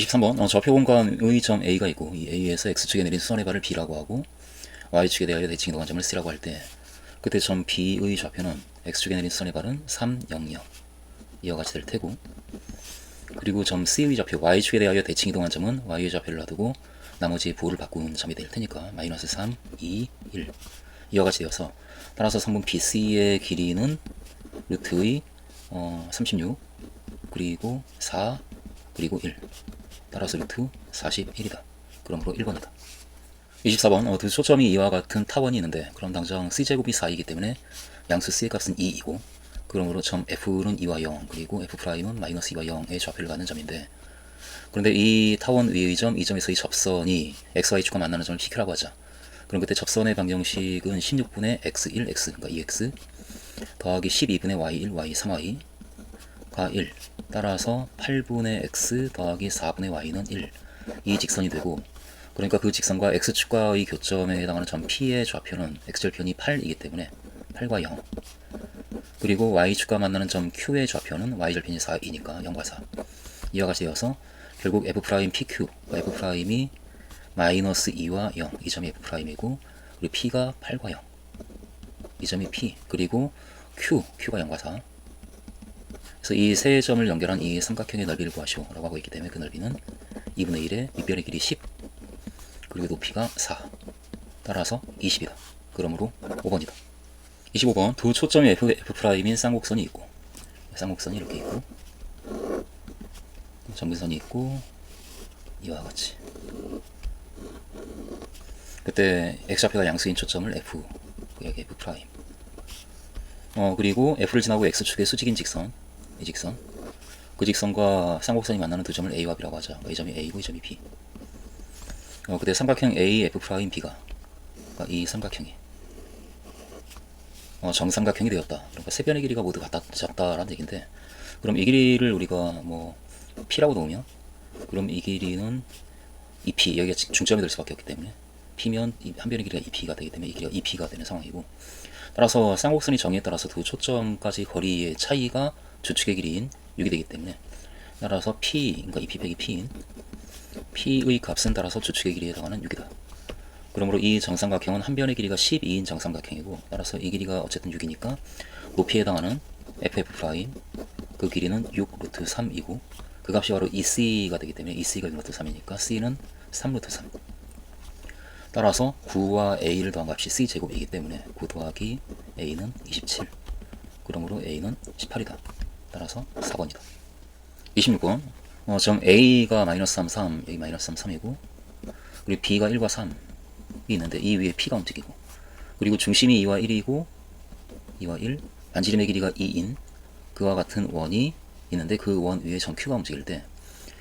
23번 좌표 공간의 점 A가 있고 이 A에서 X축에 내린 수선의 발을 B라고 하고 Y축에 대하여 대칭 이동한 점을 C라고 할 때 그때 점 B의 좌표는 X축에 내린 수선의 발은 3, 0, 0 이와 같이 될 테고, 그리고 점 C의 좌표 Y축에 대하여 대칭 이동한 점은 Y의 좌표를 놔두고 나머지 부호를 바꾼 점이 될 테니까 마이너스 3, 2, 1 이와 같이 되어서, 따라서 성분 BC의 길이는 루트의 36 그리고 4 그리고 1, 따라서 루트 41이다. 그러므로 1번이다. 24번 두 초점이 이와 같은 타원이 있는데 그럼 당장 C제곱이 4이기 때문에 양수 C의 값은 2이고, 그러므로 점 F는 2와 0 그리고 F'은 마이너스 2와 0의 좌표를 갖는 점인데, 그런데 이 타원 위의 점, 이 점에서의 접선이 XY축과 만나는 점을 PQ라고 하자. 그럼 그때 접선의 방정식은 16분의 X1, X 그러니까 2X 더하기 12분의 Y1, Y, 3Y가 1, 따라서 8분의 X 더하기 4분의 Y는 1, 이 직선이 되고, 그러니까 그 직선과 X축과의 교점에 해당하는 점 P의 좌표는 X절편이 8이기 때문에 8과 0, 그리고 Y축과 만나는 점 Q의 좌표는 Y절편이 4이니까 0과 4 이와 같이 되어서 결국 F'PQ, F'이 마이너스 2와 0, 이 점이 F'이고, 그리고 P가 8과 0, 이 점이 P, 그리고 Q가 0과 4. 그래서 이 세 점을 연결한 이 삼각형의 넓이를 구하시오 라고 하고 있기 때문에 그 넓이는 2분의 1의 밑변의 길이 10, 그리고 높이가 4, 따라서 20이다. 그러므로 5번이다. 25번 두 초점이 F'인 쌍곡선이 있고, 쌍곡선이 이렇게 있고 점근선이 있고 이와 같이, 그때 X좌표가 양수인 초점을 F, 여기 F', 그리고 F를 지나고 X축의 수직인 직선, 이 직선, 그 직선과 쌍곡선이 만나는 두 점을 A와 B라고 하자. 이 점이 A고 이 점이 B. 그때 삼각형 A, F'B가, 그러니까 이 삼각형이 정삼각형이 되었다. 그러니까 세 변의 길이가 모두 같다라는 얘기인데, 그럼 이 길이를 우리가 뭐 P라고 놓으면, 그럼 이 길이는 2P, 여기가 중점이 될 수밖에 없기 때문에 P면 한 변의 길이가 2P가 되기 때문에 이 길이가 2P가 되는 상황이고, 따라서 쌍곡선의 정의에 따라서 두 초점까지 거리의 차이가 주축의 길이인 6이 되기 때문에, 따라서 P, 그러니까 2P 빼기 P인 P의 값은 따라서 주축의 길이에 해당하는 6이다. 그러므로 이 정삼각형은 한 변의 길이가 12인 정삼각형이고, 따라서 이 길이가 어쨌든 6이니까 높이에 해당하는 FF' 그 길이는 6 루트 3이고, 그 값이 바로 EC가 되기 때문에 EC가 6 루트 3이니까 C는 3 루트 3. 따라서 9와 A를 더한 값이 C제곱이기 때문에 9 더하기 A는 27. 그러므로 A는 18이다. 따라서 4번이다. 26번 점 A가 마이너스 3, 3, 여기 마이너스 3, 3이고, 그리고 B가 1과 3이 있는데 이 위에 P가 움직이고, 그리고 중심이 2와 1이고 2와 1, 반지름의 길이가 2인 그와 같은 원이 있는데 그 원 위에 점 Q가 움직일 때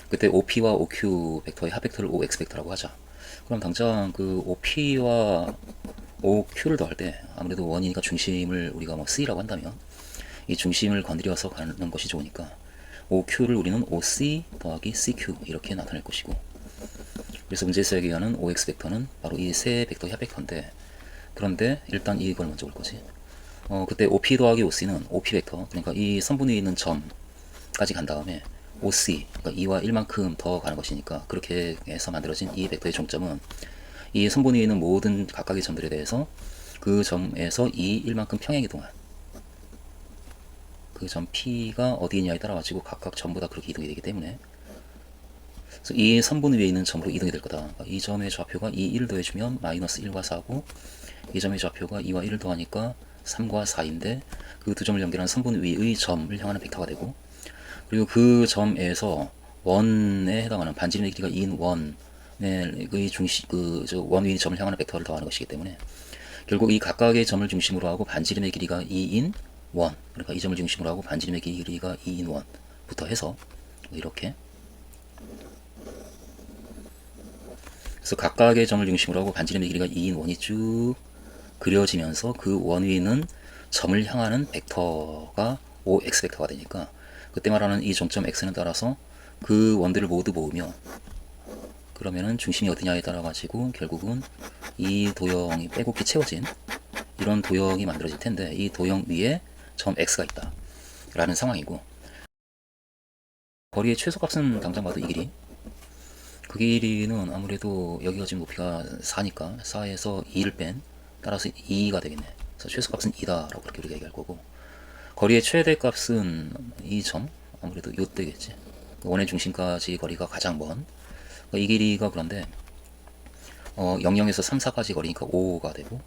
그때 OP와 OQ 벡터의 합벡터를 OX 벡터라고 하자. 그럼 당장 그 OP와 OQ를 더할 때 아무래도 원이니까 중심을 우리가 뭐 C라고 한다면 이 중심을 건드려서 가는 것이 좋으니까 OQ를 우리는 OC 더하기 CQ 이렇게 나타낼 것이고, 그래서 문제에서 얘기하는 OX 벡터는 바로 이 세 벡터의 합벡터인데, 그런데 일단 이걸 먼저 볼 거지. 그때 OP 더하기 OC는 OP 벡터, 그러니까 이 선분 위에 있는 점까지 간 다음에 OC, 그러니까 2와 1만큼 더 가는 것이니까, 그렇게 해서 만들어진 이 벡터의 종점은 이 선분 위에 있는 모든 각각의 점들에 대해서 그 점에서 2, 1만큼 평행이동한 그 점 P가 어디냐에 따라 가지고 각각 전부 다 그렇게 이동이 되기 때문에, 그래서 이 선분 위에 있는 점으로 이동이 될 거다. 그러니까 이 점의 좌표가 2, 1을 더해주면 마이너스 1과 4고, 이 점의 좌표가 2와 1을 더하니까 3과 4인데 그 두 점을 연결하는 선분 위의 점을 향하는 벡터가 되고, 그리고 그 점에서 원에 해당하는 반지름의 길이가 2인 원의 중심, 원 위의 점을 향하는 벡터를 더하는 것이기 때문에 결국 이 각각의 점을 중심으로 하고 반지름의 길이가 2인 원, 그러니까 이 점을 중심으로 하고 반지름의 길이가 2인 원부터 해서 이렇게, 그래서 각각의 점을 중심으로 하고 반지름의 길이가 2인 원이 쭉 그려지면서 그 원 위는 점을 향하는 벡터가 OX 벡터가 되니까, 그때 말하는 이 종점 X는 따라서 그 원들을 모두 모으면, 그러면은 중심이 어디냐에 따라 가지고 결국은 이 도형이 빼곡히 채워진 이런 도형이 만들어질 텐데, 이 도형 위에 점 X가 있다 라는 상황이고, 거리의 최소값은 당장 봐도 이 길이 그 길이는 아무래도 여기가 지금 높이가 4니까 4에서 2를 뺀 따라서 2가 되겠네. 그래서 최소값은 2다라고 그렇게 우리가 얘기할 거고, 거리의 최대값은 이 점, 아무래도 요때겠지. 원의 중심까지 거리가 가장 먼 이 길이가, 그런데 00에서 3, 4까지 거리니까 5가 되고,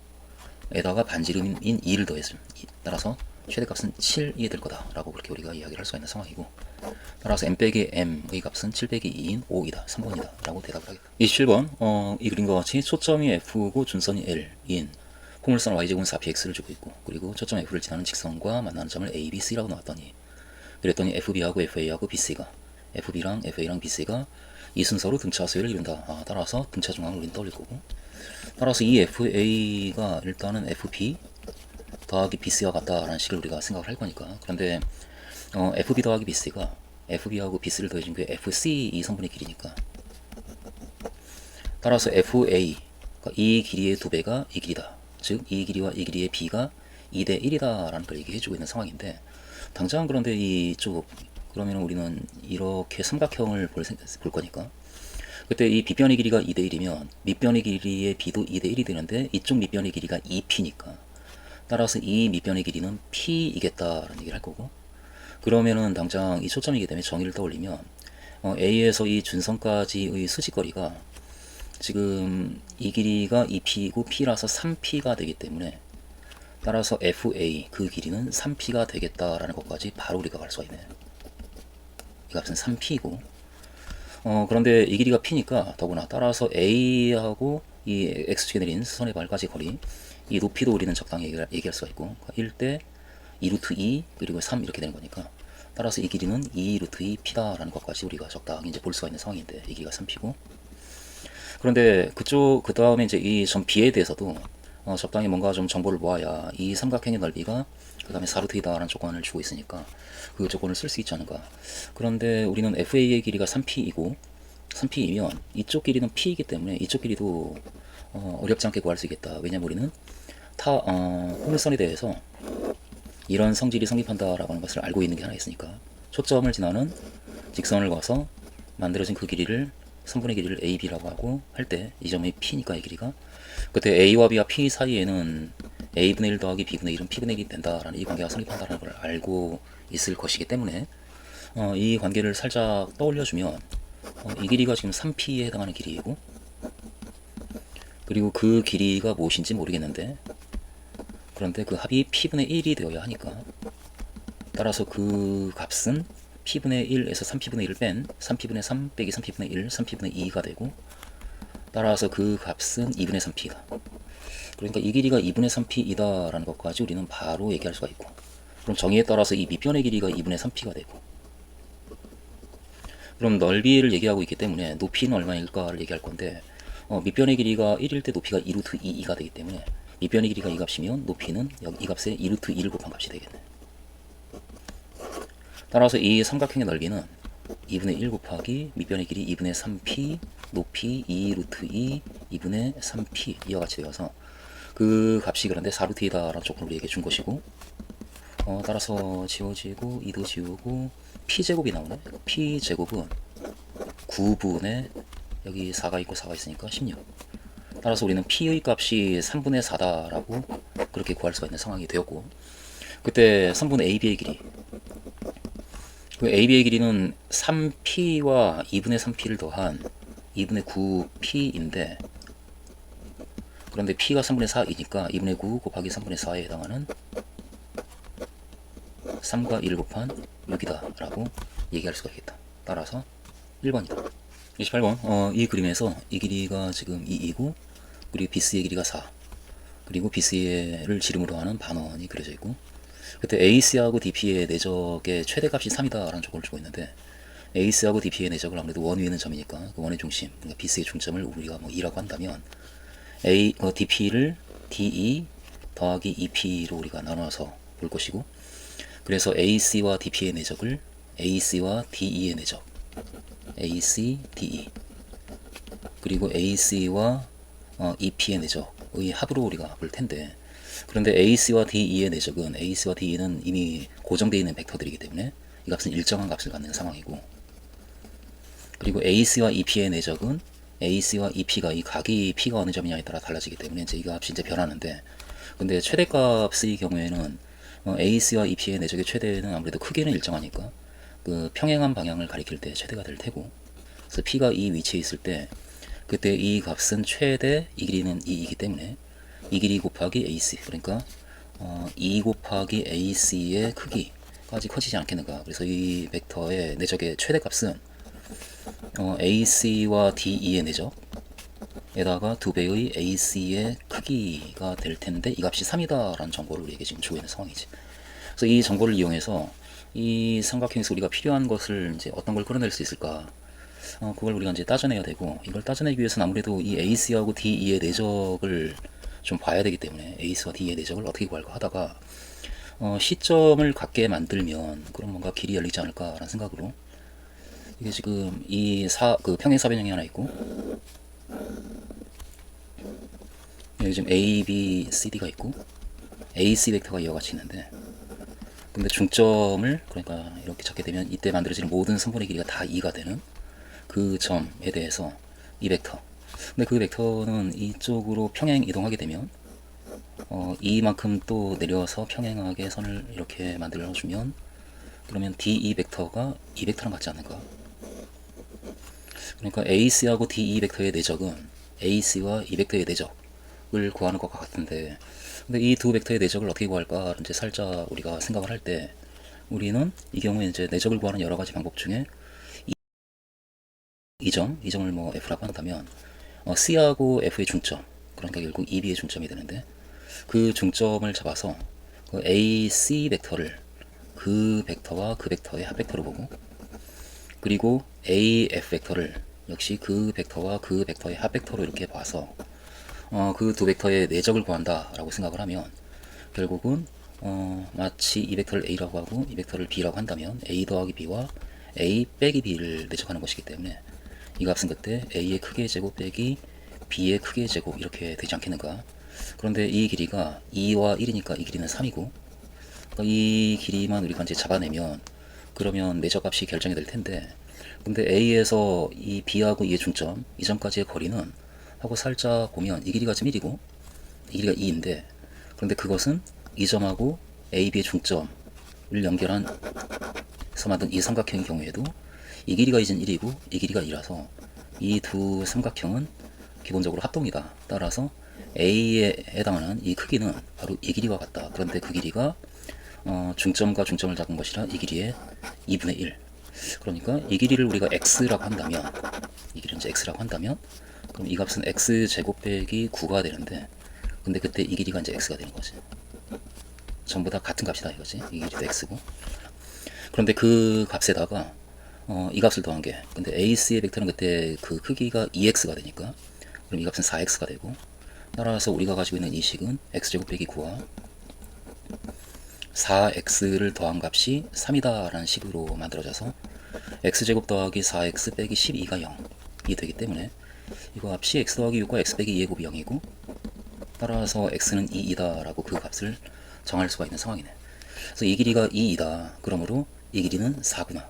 에다가 반지름인 2를 더했습니다. 따라서 최대값은 7이 될 거다라고 그렇게 우리가 이야기를 할 수가 있는 상황이고, 따라서 m 빼기 m의 값은 7 빼기 2인 5이다, 3번이다 라고 대답을 하겠다. 27번 이 그림과 같이 초점이 f고 준선이 l인 포물선 y제곱은 4px를 주고 있고, 그리고 초점 f를 지나는 직선과 만나는 점을 a, b, c라고 나왔더니, 그랬더니 fb하고 fa하고 bc가, fb랑 fa랑 bc가 이 순서로 등차 수열을 이룬다. 따라서 등차 중앙을 우리는 떠올릴 거고, 따라서 이 fa가 일단은 fb 더하기 bc와 같다라는 식을 우리가 생각을 할 거니까. 그런데 fb 더하기 bc가 fb하고 bc를 더해준 게 fc 이 성분의 길이니까, 따라서 fa 이 길이의 2배가 이 길이다. 즉 이 길이와 이 길이의 b가 2대 1이다 라는 걸 얘기해주고 있는 상황인데, 당장 그런데 이쪽, 그러면 우리는 이렇게 삼각형을 볼 거니까, 그때 이 빗변의 길이가 2대 1이면 밑변의 길이의 b도 2대 1이 되는데, 이쪽 밑변의 길이가 2p니까 따라서 이 밑변의 길이는 p이겠다라는 얘기를 할 거고, 그러면은 당장 이 초점이기 때문에 정의를 떠올리면 A에서 이 준선까지의 수직거리가 지금 이 길이가 2p이고 p라서 3p가 되기 때문에, 따라서 FA 그 길이는 3p가 되겠다라는 것까지 바로 우리가 갈 수가 있네. 이 값은 3p이고, 그런데 이 길이가 p니까 더구나 따라서 A하고 이 x축에 내린 수선의 발까지 거리, 이 높이도 우리는 적당히 얘기할 수가 있고, 1대 2루트 2 그리고 3 이렇게 되는 거니까, 따라서 이 길이는 2루트 2 p다라는 것까지 우리가 적당히 이제 볼 수가 있는 상황인데, 이 길이가 3p고, 그런데 그쪽 그 다음에 이제 이 점 B에 대해서도 적당히 뭔가 좀 정보를 모아야 이 삼각형의 넓이가 그 다음에 4루트 2다라는 조건을 주고 있으니까 그 조건을 쓸 수 있지 않은가. 그런데 우리는 FA의 길이가 3p이고 3p이면 이쪽 길이는 p이기 때문에 이쪽 길이도 어렵지 않게 구할 수 있겠다. 왜냐면 우리는 포물선에 대해서 이런 성질이 성립한다라고 하는 것을 알고 있는 게 하나 있으니까, 초점을 지나는 직선을 그어서 만들어진 그 길이를, 선분의 길이를 a, b라고 하고 할 때 이 점이 p니까 이 길이가, 그때 a와 b와 p 사이에는 a분의 1 더하기 b분의 1은 p분의 1이 된다라는 이 관계가 성립한다는 걸 알고 있을 것이기 때문에 이 관계를 살짝 떠올려주면 이 길이가 지금 3p에 해당하는 길이이고, 그리고 그 길이가 무엇인지 모르겠는데, 그런데 그 합이 p분의 1이 되어야 하니까, 따라서 그 값은 p분의 1에서 3p분의 1을 뺀 3p분의 3 빼기 3p분의 1, 3p분의 2가 되고, 따라서 그 값은 2분의 3p다. 그러니까 이 길이가 2분의 3p이다 라는 것까지 우리는 바로 얘기할 수가 있고, 그럼 정의에 따라서 이 밑변의 길이가 2분의 3p가 되고, 그럼 넓이를 얘기하고 있기 때문에 높이는 얼마일까를 얘기할 건데, 밑변의 길이가 1일 때 높이가 2루트 2가 되기 때문에 밑변의 길이가 이 값이면 높이는 이 값에 2루트 2를 곱한 값이 되겠네. 따라서 이 삼각형의 넓이는 2분의 1 곱하기 밑변의 길이 2분의 3p 높이 2루트 2 2분의 3p 이와 같이 되어서 그 값이, 그런데 4루트 2다라는 조건을 우리에게 준 것이고, 따라서 지워지고 2도 지우고 p제곱이 나오네. p제곱은 9분의 여기 4가 있고 4가 있으니까 16. 따라서 우리는 p의 값이 3분의 4다라고 그렇게 구할 수가 있는 상황이 되었고, 그때 3분의 ab의 길이, 그 ab의 길이는 3p와 2분의 3p를 더한 2분의 9p인데, 그런데 p가 3분의 4이니까 2분의 9 곱하기 3분의 4에 해당하는 3과 1을 곱한 6이다 라고 얘기할 수가 있겠다. 따라서 1번이다. 28번 이 그림에서 이 길이가 지금 2이고, 그리고 BC의 길이가 4, 그리고 BC를 지름으로 하는 반원이 그려져 있고, 그때 AC하고 DP의 내적의 최대값이 3이다 라는 조건을 주고 있는데, AC하고 DP의 내적을 아무래도 원 위에 있는 점이니까 그 원의 중심, 그러니까 BC의 중점을 우리가 뭐 2라고 한다면 DP를 DE 더하기 EP로 우리가 나눠서 볼 것이고, 그래서 AC와 DP의 내적을 AC와 DE의 내적, AC, DE, 그리고 AC와 EP의 내적의 합으로 우리가 볼 텐데, 그런데 AC와 DE의 내적은, AC와 DE는 이미 고정되어 있는 벡터들이기 때문에 이 값은 일정한 값을 갖는 상황이고, 그리고 AC와 EP의 내적은 AC와 EP가 이 각이 P가 어느 점이냐에 따라 달라지기 때문에 이제 이 값이 이제 변하는데, 근데 최대값의 경우에는 AC와 EP의 내적의 최대는 아무래도 크기는 일정하니까 그 평행한 방향을 가리킬 때 최대가 될 테고, 그래서 P가 이 위치에 있을 때 그때 이 값은 최대, 이 길이는 2이기 때문에 이 길이 곱하기 AC, 그러니까 2 곱하기 AC의 크기까지 커지지 않겠는가. 그래서 이 벡터의 내적의 최대값은 AC와 DE의 내적에다가 2배의 AC의 크기가 될 텐데, 이 값이 3이다 라는 정보를 우리에게 지금 주고 있는 상황이지. 그래서 이 정보를 이용해서 이 삼각형에서 우리가 필요한 것을 이제 어떤 걸 끌어낼 수 있을까, 그걸 우리가 이제 따져내야 되고, 이걸 따져내기 위해서는 아무래도 이 AC하고 DE의 내적을 좀 봐야 되기 때문에 AC와 D의 내적을 어떻게 구할까 하다가 시점을 갖게 만들면 그럼 뭔가 길이 열리지 않을까라는 생각으로, 이게 지금 그 평행사변형이 하나 있고, 여기 지금 A, B, C, D가 있고 AC 벡터가 이와 같이 있는데, 근데 중점을 그러니까 이렇게 잡게 되면 이때 만들어지는 모든 선분의 길이가 다 2가 되는 그 점에 대해서 이 벡터, 근데 그 벡터는 이쪽으로 평행 이동하게 되면 이만큼 또 내려서 평행하게 선을 이렇게 만들어주면, 그러면 DE 벡터가 이 벡터랑 같지 않을까. 그러니까 AC하고 DE 벡터의 내적은 AC와 이 벡터의 내적을 구하는 것과 같은데, 근데 이 두 벡터의 내적을 어떻게 구할까 이제 살짝 우리가 생각을 할 때, 우리는 이 경우에 이제 내적을 구하는 여러 가지 방법 중에 이 점을 뭐 F라고 한다면 C하고 F의 중점, 그러니까 결국 EB의 중점이 되는데, 그 중점을 잡아서 그 AC 벡터를 그 벡터와 그 벡터의 합벡터로 보고, 그리고 AF 벡터를 역시 그 벡터와 그 벡터의 합벡터로 이렇게 봐서 그 두 벡터의 내적을 구한다 라고 생각을 하면, 결국은 마치 이 벡터를 A라고 하고 이 벡터를 B라고 한다면 A 더하기 B와 A 빼기 B를 내적하는 것이기 때문에 이 값은 그때 A의 크기의 제곱 빼기 B의 크기의 제곱 이렇게 되지 않겠는가. 그런데 이 길이가 2와 1이니까 이 길이는 3이고, 그러니까 이 길이만 우리가 이제 잡아내면 그러면 내적 값이 결정이 될 텐데, 근데 A에서 이 B하고 E의 중점, 이 점까지의 거리는 하고 살짝 보면 이 길이가 지금 1이고 이 길이가 2인데, 그런데 그것은 이 점하고 A, B의 중점을 연결한 서 만든 이 삼각형의 경우에도 이 길이가 이젠 1이고 이 길이가 2라서 이 두 삼각형은 기본적으로 합동이다. 따라서 A에 해당하는 이 크기는 바로 이 길이와 같다. 그런데 그 길이가 중점과 중점을 잡은 것이라 이 길이의 2분의 1. 그러니까 이 길이를 우리가 x라고 한다면, 이 길이는 이제 x라고 한다면, 그럼 이 값은 x 제곱 빼기 9가 되는데, 근데 그때 이 길이가 이제 x가 되는 거지. 전부 다 같은 값이다 이거지. 이 길이도 x고. 그런데 그 값에다가 이 값을 더한 게, 근데 AC의 벡터는 그때 그 크기가 2x가 되니까 그럼 이 값은 4x가 되고, 따라서 우리가 가지고 있는 이 식은 x제곱 빼기 9와 4x를 더한 값이 3이다 라는 식으로 만들어져서 x제곱 더하기 4x 빼기 12가 0이 되기 때문에 이거 값이 x 더하기 6과 x 빼기 2의 곱이 0이고, 따라서 x는 2이다 라고 그 값을 정할 수가 있는 상황이네. 그래서 이 길이가 2이다. 그러므로 이 길이는 4구나.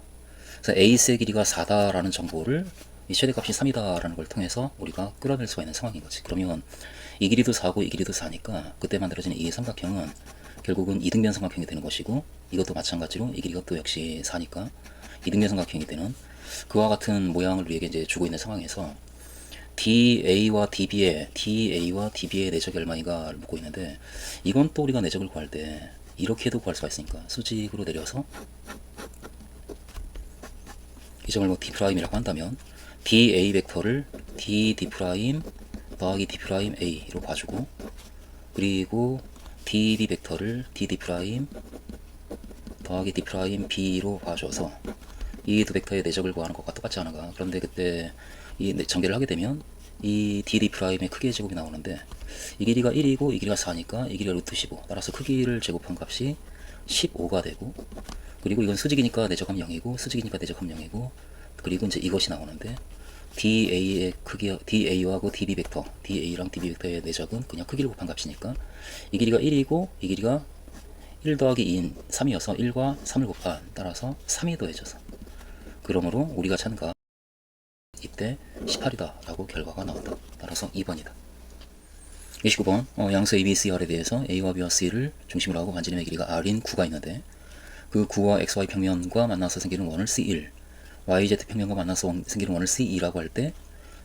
그래서 AC의 길이가 4다 라는 정보를 이 최대값이 3이다 라는 걸 통해서 우리가 끌어낼 수가 있는 상황인 거지. 그러면 이 길이도 4고 이 길이도 4니까 그때 만들어지는 이 삼각형은 결국은 이등변 삼각형이 되는 것이고, 이것도 마찬가지로 이 길이가 또 역시 4니까 이등변 삼각형이 되는 그와 같은 모양을 우리에게 이제 주고 있는 상황에서 DA와 DB의 내적이 얼마인가 묻고 있는데, 이건 또 우리가 내적을 구할 때 이렇게도 구할 수가 있으니까 수직으로 내려서 이 점을 뭐 D'이라고 한다면 DA 벡터를 DD' 더하기 D'A로 봐주고, 그리고 DB 벡터를 DD' 더하기 D'B로 봐줘서 이 두 벡터의 내적을 구하는 것과 똑같지 않은가. 그런데 그때 이 전개를 하게 되면 이 DD'의 크기의 제곱이 나오는데, 이 길이가 1이고 이 길이가 4니까 이 길이가 루트 15, 따라서 크기를 제곱한 값이 15가 되고, 그리고 이건 수직이니까 내적함 0이고 수직이니까 내적함 0이고, 그리고 이제 이것이 나오는데 DA의 크기, DA하고 DB 벡터, DA랑 DB 벡터의 내적은 그냥 크기를 곱한 값이니까 이 길이가 1이고 이 길이가 1 더하기 2인 3이어서 1과 3을 곱한, 따라서 3이 더해져서, 그러므로 우리가 찾는 값 때 18이다 라고 결과가 나온다. 따라서 2번이다. 29번 양수 ABCR에 대해서 A와 B와 C를 중심으로 하고 반지름의 길이가 R인 구가 있는데 그 구와 XY 평면과 만나서 생기는 원을 C1, YZ 평면과 만나서 생기는 원을 C2라고 할 때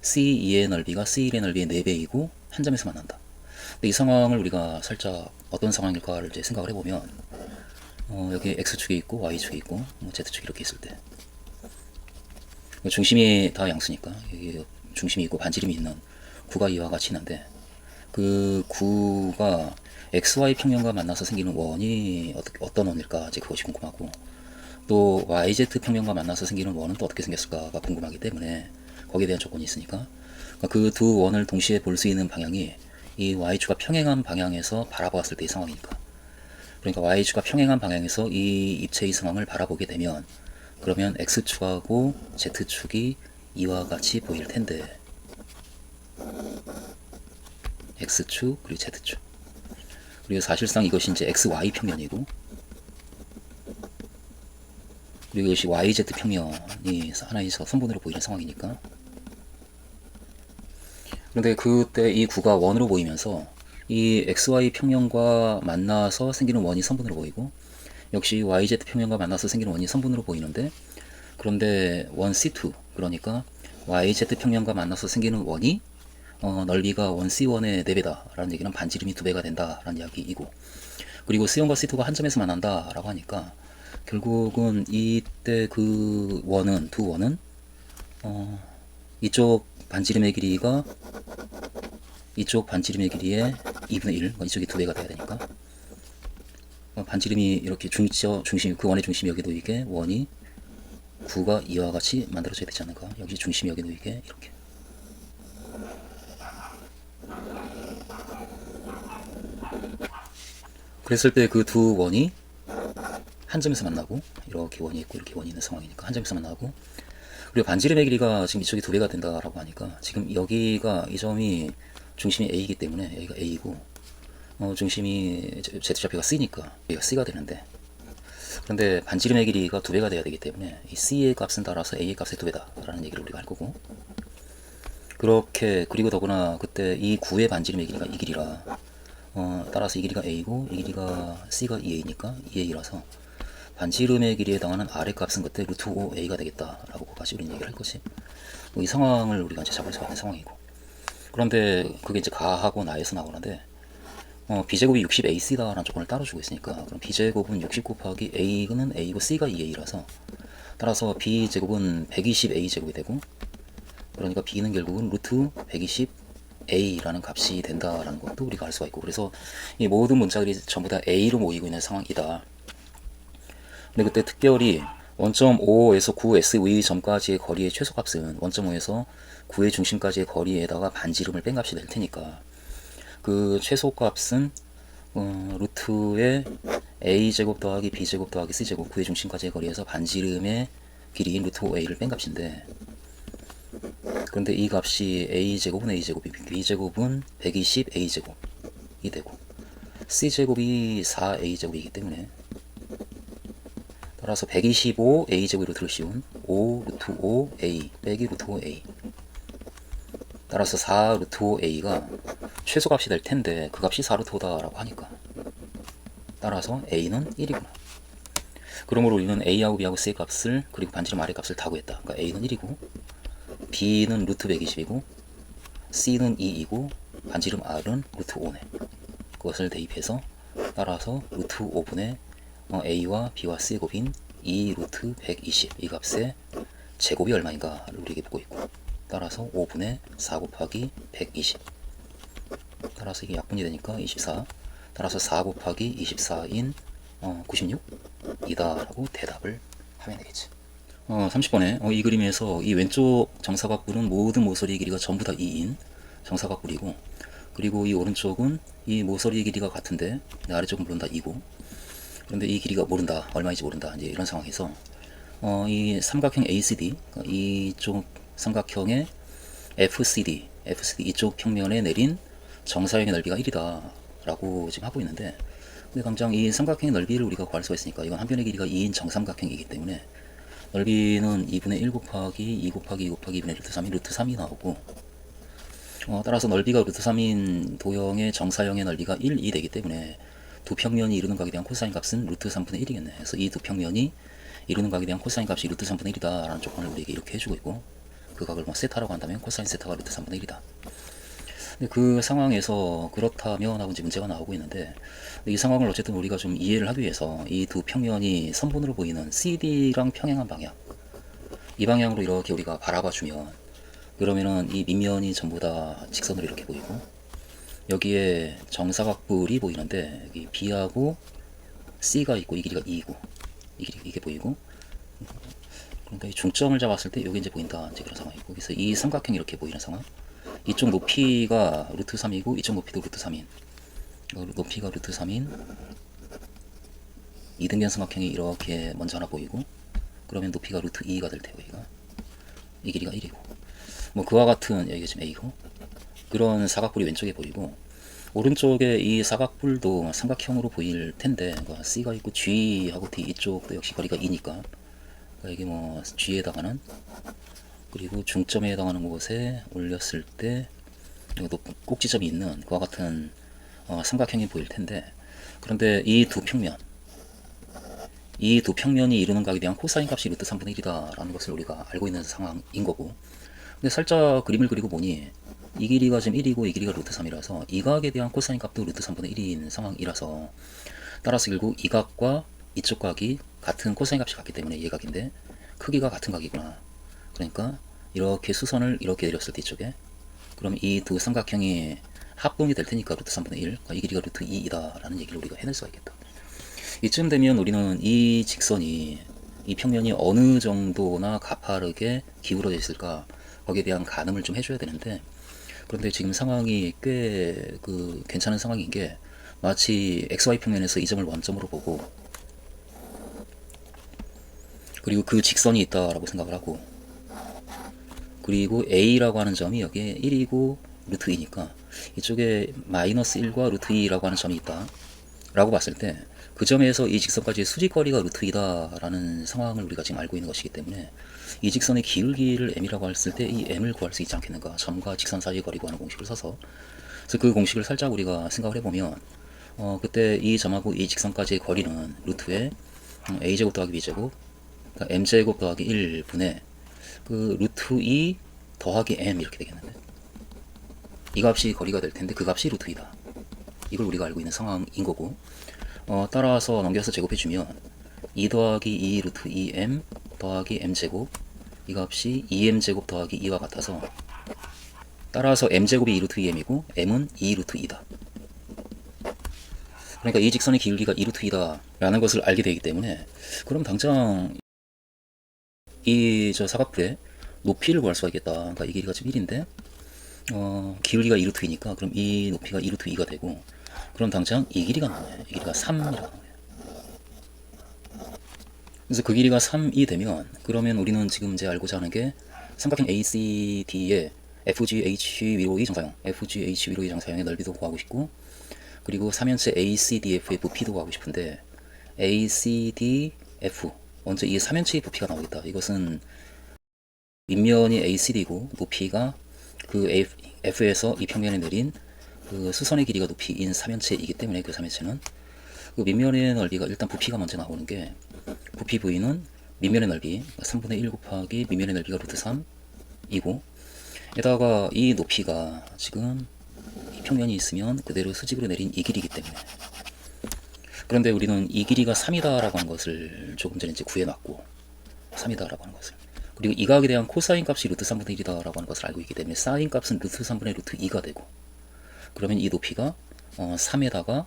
C2의 넓이가 C1의 넓이의 4배이고 한 점에서 만난다. 근데 이 상황을 우리가 살짝 어떤 상황일까를 이제 생각을 해보면 여기 X축이 있고 Y축이 있고 Z축이 이렇게 있을 때 중심이 다 양수니까 여기 중심이 있고 반지름이 있는 구가 이와 같이 있는데 그 구가 XY 평면과 만나서 생기는 원이 어떤 원일까 이제 그것이 궁금하고 또 YZ 평면과 만나서 생기는 원은 또 어떻게 생겼을까가 궁금하기 때문에 거기에 대한 조건이 있으니까 그 두 원을 동시에 볼 수 있는 방향이 이 Y축과 평행한 방향에서 바라보았을 때의 상황이니까 그러니까 Y축과 평행한 방향에서 이 입체의 상황을 바라보게 되면 그러면 X축하고 Z축이 이와 같이 보일 텐데 X축 그리고 Z축 그리고 사실상 이것이 이제 XY 평면이고 그리고 이것이 YZ 평면이 하나의 선분으로 보이는 상황이니까 그런데 그때 이 구가 원으로 보이면서 이 XY 평면과 만나서 생기는 원이 선분으로 보이고 역시 YZ 평면과 만나서 생기는 원이 선분으로 보이는데 그런데 원 C2 그러니까 YZ 평면과 만나서 생기는 원이 넓이가 원 C1의 4배다 라는 얘기는 반지름이 2배가 된다 라는 이야기이고 그리고 C1과 C2가 한 점에서 만난다 라고 하니까 결국은 이때 그 원은 두 원은 이쪽 반지름의 길이가 이쪽 반지름의 길이의 2분의 1 이쪽이 2배가 돼야 되니까 반지름이 이렇게 중심 그 원의 중심이 여기 놓이게 원이 구가 이와 같이 만들어져야 되지 않을까. 여기 중심이 여기 놓이게 이렇게 그랬을 때 그 두 원이 한 점에서 만나고 이렇게 원이 있고 이렇게 원이 있는 상황이니까 한 점에서 만나고 그리고 반지름의 길이가 지금 이쪽이 2배가 된다라고 하니까 지금 여기가 이 점이 중심이 A이기 때문에 여기가 A이고 중심이 Z좌표가 C니까 여기가 C가 되는데 그런데 반지름의 길이가 2배가 돼야 되기 때문에 이 C의 값은 따라서 A의 값의 2배다 라는 얘기를 우리가 할 거고 그렇게 그리고 더구나 그때 이 구의 반지름의 길이가 이 길이라 따라서 이 길이가 A고 이 길이가 C가 2A니까 2A라서 반지름의 길이에 해당하는 R의 값은 그때 루트 5A가 되겠다라고 그까지 우리는 얘기를 할 것이 이 상황을 우리가 이제 잡을 수가 있는 상황이고 그런데 그게 이제 가하고 나에서 나오는데 B제곱이 60AC다 라는 조건을 따로 주고 있으니까 그럼 B제곱은 60 곱하기 A는 A고 C가 2A라서 따라서 B제곱은 120A제곱이 되고 그러니까 B는 결국은 루트 120A라는 값이 된다라는 것도 우리가 알 수가 있고 그래서 이 모든 문자들이 전부 다 A로 모이고 있는 상황이다. 근데 그때 특별히 원점 5에서 9S의 점까지의 거리의 최소값은 원점 5에서 9의 중심까지의 거리에다가 반지름을 뺀 값이 될 테니까 그 최소값은 루트의 A제곱 더하기 B제곱 더하기 C제곱 9의 중심까지의 거리에서 반지름의 길이인 루트 5A를 뺀 값인데 그런데 이 값이 A제곱은 A제곱이 B제곱은 120A제곱이 되고 C제곱이 4A제곱이기 때문에 따라서 125A제곱으로 들으시온 5 루트 5A 빼기 루트 5A 따라서 4 루트 5A가 최소값이 될 텐데 그 값이 4 루트 5다 라고 하니까 따라서 A는 1이구나. 그러므로 우리는 A하고 B하고 C의 값을 그리고 반지름 R의 값을 다 구했다. 그러니까 A는 1이고 B는 루트 120이고 C는 2이고 반지름 R은 루트 5네. 그것을 대입해서 따라서 루트 5분의 A와 B와 C의 곱인 2 루트 120 이 값의 제곱이 얼마인가를 우리에게 묻고 있고 따라서 5분의 4 곱하기 120 따라서 이게 약분이 되니까 24 따라서 4 곱하기 24인 96 이다 라고 대답을 하면 되겠지. 30번에 이 그림에서 이 왼쪽 정사각뿔은 모든 모서리의 길이가 전부 다 2인 정사각뿔이고 그리고 이 오른쪽은 이 모서리의 길이가 같은데 아래쪽은 물론 다 2고 그런데 이 길이가 모른다 얼마인지 모른다 이제 이런 상황에서 이 삼각형 ACD 이쪽 삼각형의 FCD 이쪽 평면에 내린 정사형의 넓이가 1이다 라고 지금 하고 있는데 근데 당장 이 삼각형의 넓이를 우리가 구할 수가 있으니까 이건 한 변의 길이가 2인 정삼각형이기 때문에 넓이는 2분의 1 곱하기 2 곱하기 2 곱하기 2분의 루트 3이 루트 3이 나오고, 따라서 넓이가 루트 3인 도형의 정사형의 넓이가 1, 2 되기 때문에 두 평면이 이루는 각에 대한 코사인 값은 루트 3분의 1이겠네. 그래서 이 두 평면이 이루는 각에 대한 코사인 값이 루트 3분의 1이다 라는 조건을 우리에게 이렇게 해주고 있고, 그 각을 뭐 세타라고 한다면 코사인 세타가 루트 3분의 1이다. 근데 그 상황에서 그렇다면 하고 이제 문제가 나오고 있는데, 이 상황을 어쨌든 우리가 좀 이해를 하기 위해서 이 두 평면이 선분으로 보이는 CD랑 평행한 방향, 이 방향으로 이렇게 우리가 바라봐 주면, 그러면은 이 밑면이 전부 다 직선으로 이렇게 보이고, 여기에 정사각뿔이 보이는데 여기 B하고 C가 있고 이 길이가 2이고 이게 보이고, 그러니까 이 중점을 잡았을 때 여기 이제 보인다, 이제 그런 상황이고, 그래서 이 삼각형이 이렇게 보이는 상황. 이쪽 높이가 루트 3이고 이쪽 높이도 루트 3인, 높이가 루트 3인 이등변 삼각형이 이렇게 먼저 하나 보이고, 그러면 높이가 루트 2가 될 테고, 이 길이가 1이고, 뭐 그와 같은, 여기가 지금 A고, 그런 사각뿔이 왼쪽에 보이고, 오른쪽에 이 사각뿔도 삼각형으로 보일 텐데, 그러니까 C가 있고 G하고 D 이쪽도 역시 거리가 2니까, 그러니까 이게 뭐 G에다가는, 그리고 중점에 해당하는 곳에 올렸을 때 여기도 꼭지점이 있는 그와 같은 삼각형이 보일 텐데, 그런데 이 두 평면이 이루는 각에 대한 코사인 값이 루트 3분의 1이다 라는 것을 우리가 알고 있는 상황인 거고, 근데 살짝 그림을 그리고 보니 이 길이가 지금 1이고 이 길이가 루트 3이라서 이 각에 대한 코사인 값도 루트 3분의 1인 상황이라서, 따라서 결국 이 각과 이쪽 각이 같은 코사인 값이 같기 때문에 이 각인데 크기가 같은 각이구나. 그러니까 이렇게 수선을 이렇게 내렸을 때 이쪽에, 그럼 이 두 삼각형이 합동이 될 테니까 루트 3분의 1, 그러니까 이 길이가 루트 2이다 라는 얘기를 우리가 해낼 수가 있겠다. 이쯤 되면 우리는 이 직선이, 이 평면이 어느 정도나 가파르게 기울어져 있을까, 거기에 대한 가늠을 좀 해줘야 되는데, 그런데 지금 상황이 꽤 괜찮은 상황인 게, 마치 XY 평면에서 이 점을 원점으로 보고, 그리고 그 직선이 있다라고 생각을 하고, 그리고 A라고 하는 점이 여기에 1이고 루트 2니까 이쪽에 마이너스 1과 루트 2라고 하는 점이 있다 라고 봤을 때, 그 점에서 이 직선까지의 수직거리가 루트 2다 라는 상황을 우리가 지금 알고 있는 것이기 때문에, 이 직선의 기울기를 m이라고 했을 때 이 m을 구할 수 있지 않겠는가, 점과 직선 사이의 거리 구하는 공식을 써서. 그래서 그 공식을 살짝 우리가 생각을 해보면, 그때 이 점하고 이 직선까지의 거리는 루트에 a제곱 더하기 b제곱, 그러니까 m제곱 더하기 1분의 그 루트 2 더하기 m 이렇게 되겠는데, 이 값이 거리가 될 텐데 그 값이 루트 2다. 이걸 우리가 알고 있는 상황인 거고, 따라서 넘겨서 제곱해주면 2 더하기 2 루트 2m 더하기 m제곱, 이 값이 2m제곱 더하기 2와 같아서, 따라서 m제곱이 2 루트 2m이고 m은 2 루트 2다. 그러니까 이 직선의 기울기가 2 루트 2다 라는 것을 알게 되기 때문에, 그럼 당장 이 사각뿔의 높이를 구할 수가 있겠다. 그러니까 이 길이가 지금 1인데 기울기가 2 루트 2니까 그럼 이 높이가 2 루트 2가 되고, 그럼 당장 이 길이가 나와요. 이 길이가 3이라고 나와요. 그래서 그 길이가 3이 되면, 그러면 우리는 지금 이제 알고자 하는 게 삼각형 ACD의 FGH 위로의 정사형, FGH 위로의 정사형의 넓이도 구하고 싶고, 그리고 3면체 ACDF의 부피도 구하고 싶은데, ACDF, 먼저 이 3면체의 부피가 나오겠다. 이것은 밑면이 ACD고 높이가 그 F에서 이 평면에 내린 그 수선의 길이가 높이인 3면체이기 때문에, 그 3면체는 그 밑면의 넓이가 일단 부피가 먼저 나오는 게, 부피 부위는 밑면의 넓이 3분의 1 곱하기 밑면의 넓이가 루트 3이고, 에다가 이 높이가 지금 이 평면이 있으면 그대로 수직으로 내린 이 길이기 때문에, 그런데 우리는 이 길이가 3이다 라고 하는 것을 조금 전에 이제 구해놨고, 3이다 라고 하는 것을, 그리고 이 각에 대한 코사인 값이 루트 3분의 1이다 라고 하는 것을 알고 있기 때문에 사인 값은 루트 3분의 루트 2가 되고, 그러면 이 높이가 3에다가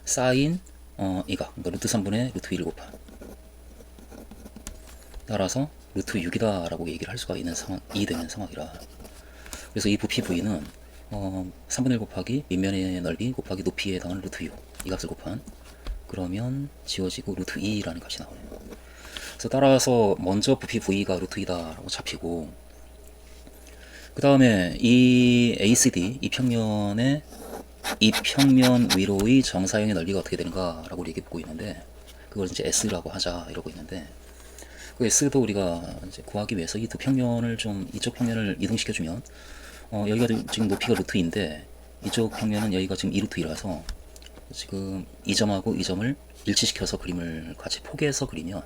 사인 이 각, 그러니까 루트 3분의 루트 1 곱한, 따라서 루트 6이다 라고 얘기를 할 수가 있는 상황이 되는 상황이라, 그래서 이 부피 부위는 3분의 1 곱하기 밑면의 넓이 곱하기 높이에 해당하는 루트 6, 이 값을 곱한, 그러면 지워지고 루트 2라는 값이 나오네요. 그래서 따라서 먼저 부피 V가 루트 2다 라고 잡히고, 그 다음에 이 ACD, 이 평면 위로의 정사형의 넓이가 어떻게 되는가 라고 우리 얘기 보고 있는데, 그걸 이제 S라고 하자 이러고 있는데, 그 S도 우리가 이제 구하기 위해서 이 두 평면을 좀 이쪽 평면을 이동시켜주면 여기가 지금 높이가 루트 2인데 이쪽 평면은 여기가 지금 2루트 2라서 지금 이 점하고 이 점을 일치시켜서 그림을 같이 포개해서 그리면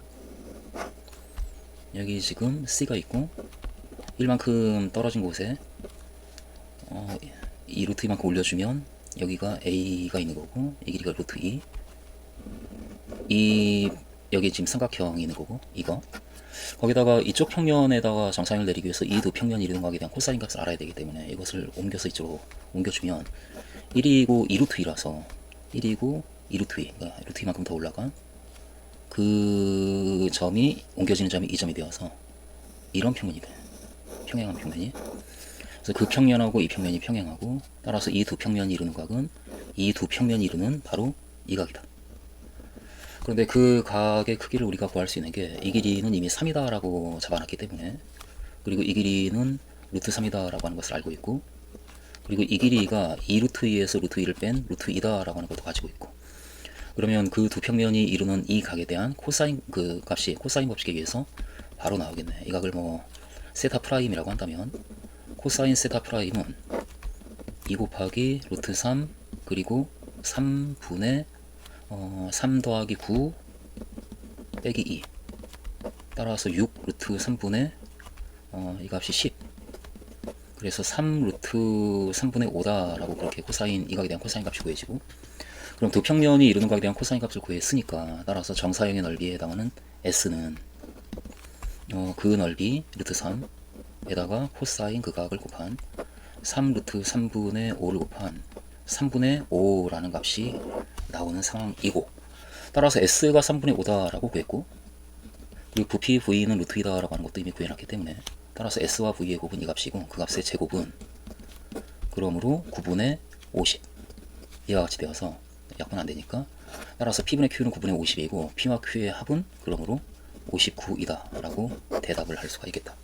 여기 지금 C가 있고 1만큼 떨어진 곳에 2루트 2만큼 올려주면 여기가 A가 있는 거고 이 길이가 루트 2 여기 지금 삼각형이 있는 거고 이거 거기다가 이쪽 평면에다가 정사형을 내리기 위해서 이 두 평면 이동각에 대한 코사인 값을 알아야 되기 때문에 이것을 옮겨서 이쪽으로 옮겨주면 1이고 2루트 2라서 1이고 2루트 2 그러니까 루트 2만큼 더 올라간 그 점이 옮겨지는 점이 이 점이 되어서 이런 평면이 돼. 평행한 평면이. 그래서 그 평면하고 이 평면이 평행하고 따라서 이 두 평면이 이루는 각은 이 두 평면이 이루는 바로 이 각이다. 그런데 그 각의 크기를 우리가 구할 수 있는 게 이 길이는 이미 3이다 라고 잡아놨기 때문에 그리고 이 길이는 루트 3이다 라고 하는 것을 알고 있고 그리고 이 길이가 2루트 2에서 루트 2를 뺀 루트 2다 라고 하는 것도 가지고 있고 그러면 그 두 평면이 이루는 이 각에 대한 코사인 그 값이 코사인 법칙에 의해서 바로 나오겠네. 이 각을 뭐 세타 프라임이라고 한다면 코사인 세타 프라임은 2 곱하기 루트 3 그리고 3분의 3 더하기 9 빼기 2 따라서 6 루트 3분의 이 값이 10 그래서 3 루트 3분의 5다 라고 그렇게 코사인 이 각에 대한 코사인 값이 구해지고 그럼 두 평면이 이루는 각에 대한 코사인 값을 구했으니까 따라서 정사형의 넓이에 해당하는 S는 그 넓이 루트 3에다가 코사인 그 각을 곱한 3 루트 3분의 5를 곱한 3분의 5라는 값이 나오는 상황이고 따라서 S가 3분의 5다 라고 구했고 그리고 부피 V는 루트 2다 라고 하는 것도 이미 구해놨기 때문에 따라서 S와 V의 곱은 이 값이고 그 값의 제곱은 그러므로 9분의 50 이와 같이 되어서 약분 안되니까 따라서 P분의 Q는 9분의 50이고 P와 Q의 합은 그러므로 59이다 라고 대답을 할 수가 있겠다.